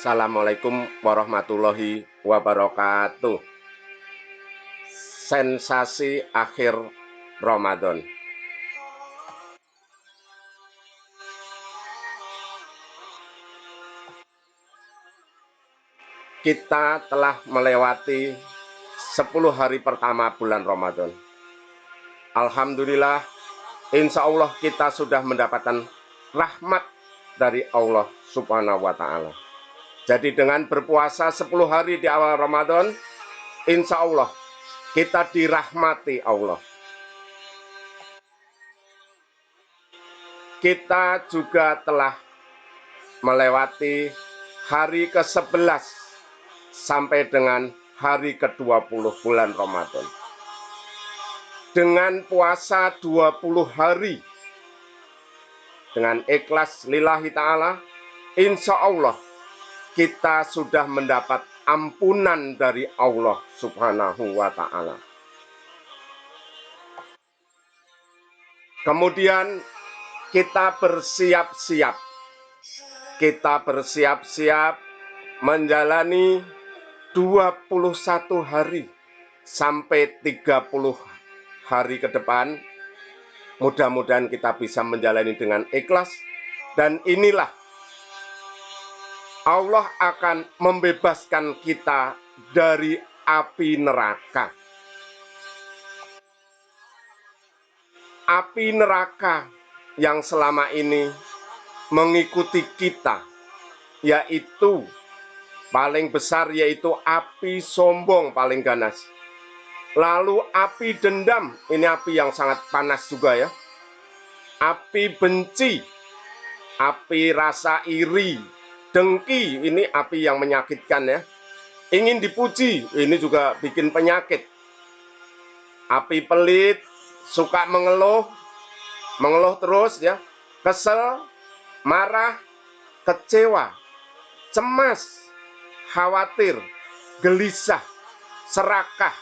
Assalamualaikum warahmatullahi wabarakatuh. Sensasi akhir Ramadan. Kita telah melewati 10 hari pertama bulan Ramadan. Alhamdulillah, insya Allah kita sudah mendapatkan rahmat dari Allah Subhanahu wa Ta'ala. Jadi dengan berpuasa 10 hari di awal Ramadan, insya Allah kita dirahmati Allah. Kita juga telah melewati hari ke-11 sampai dengan hari ke-20 bulan Ramadan. Dengan puasa 20 hari, dengan ikhlas lillahi ta'ala, insya Allah kita sudah mendapat ampunan dari Allah Subhanahu wa Ta'ala. Kemudian kita bersiap-siap. Kita bersiap-siap menjalani 21 hari sampai 30 hari ke depan. Mudah-mudahan kita bisa menjalani dengan ikhlas. Dan inilah Allah akan membebaskan kita dari api neraka. Api neraka yang selama ini mengikuti kita, yaitu paling besar yaitu api sombong paling ganas. Lalu api dendam, ini api yang sangat panas juga ya. Api benci, api rasa iri, dengki, ini api yang menyakitkan ya. Ingin dipuji, ini juga bikin penyakit. Api pelit, suka mengeluh terus ya. Kesel, marah, kecewa, cemas, khawatir, gelisah, serakah.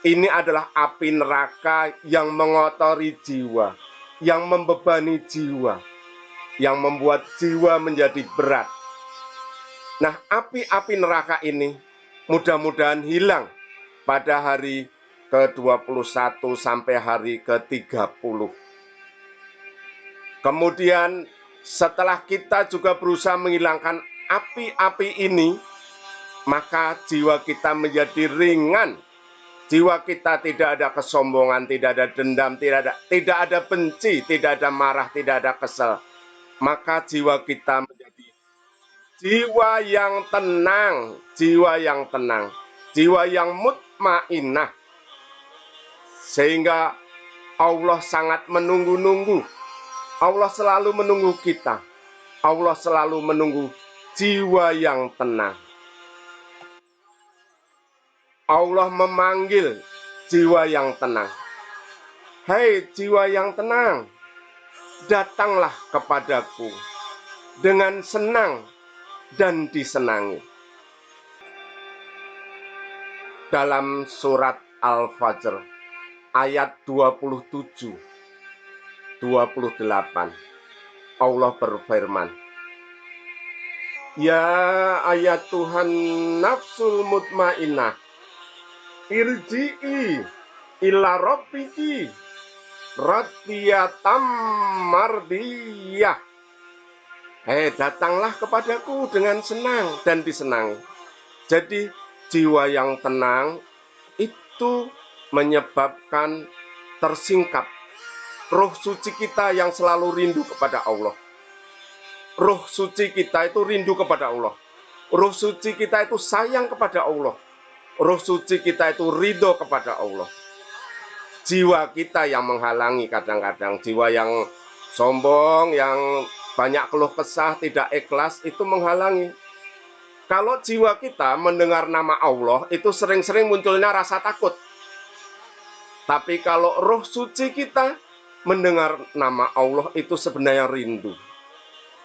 Ini adalah api neraka yang mengotori jiwa, yang membebani jiwa, yang membuat jiwa menjadi berat. Nah, api-api neraka ini mudah-mudahan hilang pada hari ke-21 sampai hari ke-30. Kemudian setelah kita juga berusaha menghilangkan api-api ini, maka jiwa kita menjadi ringan. Jiwa kita tidak ada kesombongan, tidak ada dendam, tidak ada benci, tidak ada marah, tidak ada kesel. Maka jiwa kita menjadi jiwa yang tenang, jiwa yang tenang, jiwa yang mutmainnah. Sehingga Allah sangat menunggu-nunggu. Allah selalu menunggu kita. Allah selalu menunggu jiwa yang tenang. Allah memanggil jiwa yang tenang. Hei jiwa yang tenang, datanglah kepadaku dengan senang dan disenangi. Dalam surat Al-Fajr ayat 27, 28, Allah berfirman, Ya ayat Tuhan nafsul mutmainnah, irji'i ila rabbiki radhiyatam mardiyah. Datanglah kepadaku dengan senang dan disenangi. Jadi jiwa yang tenang itu menyebabkan tersingkap roh suci kita yang selalu rindu kepada Allah. Roh suci kita itu rindu kepada Allah. Roh suci kita itu sayang kepada Allah. Roh suci kita itu ridho kepada Allah. Jiwa kita yang menghalangi kadang-kadang. Jiwa yang sombong, yang banyak keluh kesah, tidak ikhlas, itu menghalangi. Kalau jiwa kita mendengar nama Allah, itu sering-sering munculnya rasa takut. Tapi kalau roh suci kita mendengar nama Allah, itu sebenarnya rindu.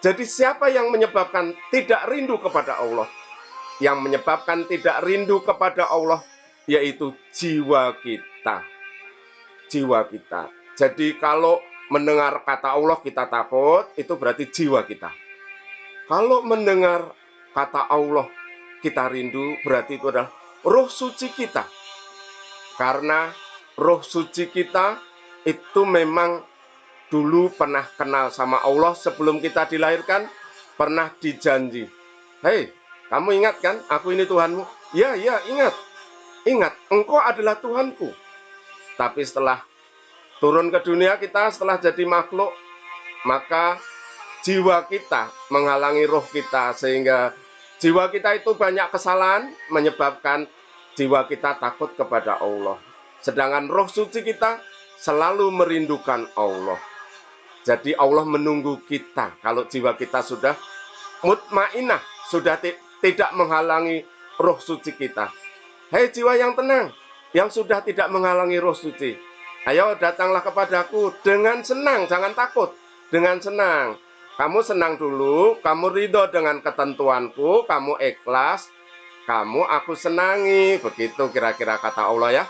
Jadi siapa yang menyebabkan tidak rindu kepada Allah? Yang menyebabkan tidak rindu kepada Allah, yaitu jiwa kita. Jiwa kita. Jadi kalau mendengar kata Allah kita takut, itu berarti jiwa kita. Kalau mendengar kata Allah kita rindu, berarti itu adalah roh suci kita. Karena roh suci kita itu memang dulu pernah kenal sama Allah sebelum kita dilahirkan, pernah dijanji. Hei, kamu ingat kan, aku ini Tuhanmu? Ya, ingat. Ingat, engkau adalah Tuhanku. Tapi setelah turun ke dunia kita, setelah jadi makhluk, maka jiwa kita menghalangi roh kita, sehingga jiwa kita itu banyak kesalahan, menyebabkan jiwa kita takut kepada Allah. Sedangkan roh suci kita selalu merindukan Allah. Jadi Allah menunggu kita kalau jiwa kita sudah mutmainah, sudah tidak menghalangi roh suci kita. Hei jiwa yang tenang, yang sudah tidak menghalangi roh suci, ayo datanglah kepadaku dengan senang, jangan takut, dengan senang. Kamu senang dulu, kamu ridho dengan ketentuanku, kamu ikhlas, kamu aku senangi. Begitu kira-kira kata Allah ya.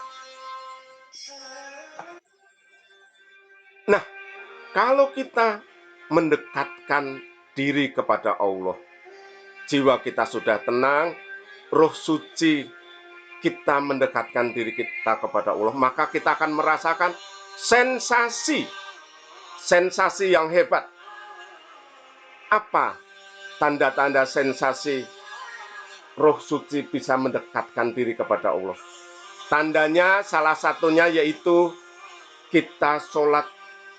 Nah, kalau kita mendekatkan diri kepada Allah, jiwa kita sudah tenang, roh suci kita mendekatkan diri kita kepada Allah, maka kita akan merasakan sensasi yang hebat. Apa tanda-tanda sensasi roh suci bisa mendekatkan diri kepada Allah? Tandanya salah satunya yaitu kita sholat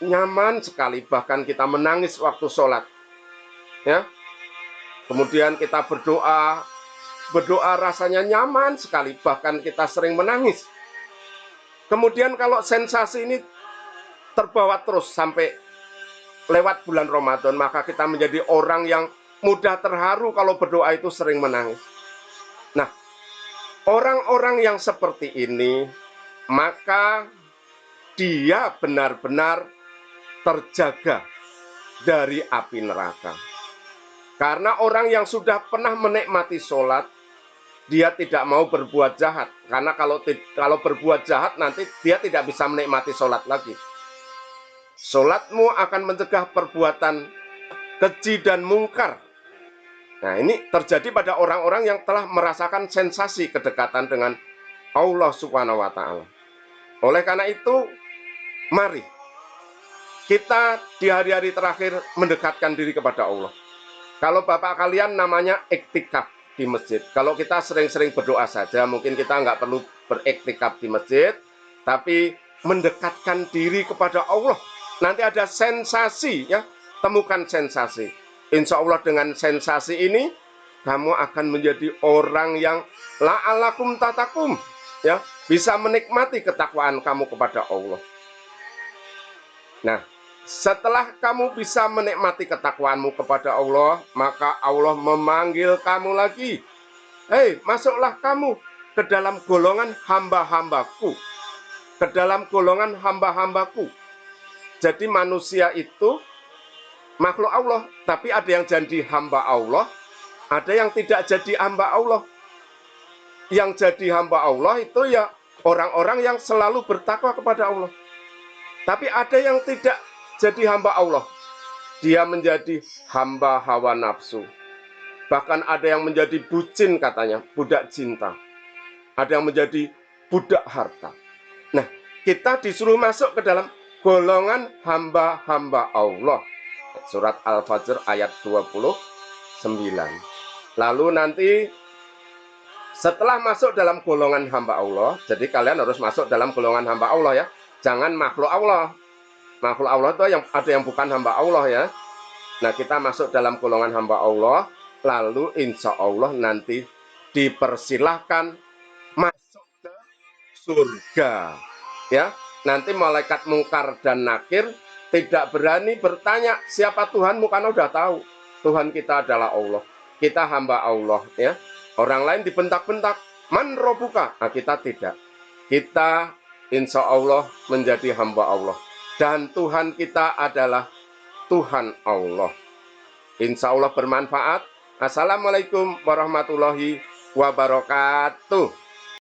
nyaman sekali, bahkan kita menangis waktu sholat. Ya, kemudian kita berdoa rasanya nyaman sekali, bahkan kita sering menangis. Kemudian kalau sensasi ini terbawa terus sampai lewat bulan Ramadan, maka kita menjadi orang yang mudah terharu kalau berdoa itu sering menangis. Nah, orang-orang yang seperti ini, maka dia benar-benar terjaga dari api neraka. Karena orang yang sudah pernah menikmati sholat, dia tidak mau berbuat jahat. Karena kalau berbuat jahat, nanti dia tidak bisa menikmati sholat lagi. Sholatmu akan mencegah perbuatan keji dan mungkar. Nah, ini terjadi pada orang-orang yang telah merasakan sensasi kedekatan dengan Allah Subhanahu wa Ta'ala. Oleh karena itu, mari kita di hari-hari terakhir mendekatkan diri kepada Allah. Kalau Bapak kalian namanya iktikaf di masjid. Kalau kita sering-sering berdoa saja, mungkin kita nggak perlu beriktikaf di masjid, tapi mendekatkan diri kepada Allah. Nanti ada sensasi, ya, temukan sensasi. Insya Allah dengan sensasi ini, kamu akan menjadi orang yang la'alakum tatakum, ya, bisa menikmati ketakwaan kamu kepada Allah. Nah, setelah kamu bisa menikmati ketakwaanmu kepada Allah, maka Allah memanggil kamu lagi. Hei, masuklah kamu ke dalam golongan hamba-hambaku. Ke dalam golongan hamba-hambaku. Jadi manusia itu makhluk Allah, tapi ada yang jadi hamba Allah, ada yang tidak jadi hamba Allah. Yang jadi hamba Allah itu ya orang-orang yang selalu bertakwa kepada Allah. Tapi ada yang tidak jadi hamba Allah, dia menjadi hamba hawa nafsu. Bahkan ada yang menjadi bucin katanya, budak cinta. Ada yang menjadi budak harta. Nah, kita disuruh masuk ke dalam golongan hamba-hamba Allah. Surat Al-Fajr ayat 29. Lalu nanti setelah masuk dalam golongan hamba Allah, jadi kalian harus masuk dalam golongan hamba Allah ya. Jangan makhluk Allah. Makhluk Allah itu ada yang bukan hamba Allah ya. Nah, kita masuk dalam golongan hamba Allah, lalu insya Allah nanti dipersilahkan masuk ke surga. Ya, nanti malaikat mungkar dan nakir tidak berani bertanya siapa Tuhanmu, karena udah tahu Tuhan kita adalah Allah. Kita hamba Allah ya. Orang lain dibentak-bentak, man robuka. Nah, kita tidak. Kita insya Allah menjadi hamba Allah. Dan Tuhan kita adalah Tuhan Allah. Insya Allah bermanfaat. Assalamualaikum warahmatullahi wabarakatuh.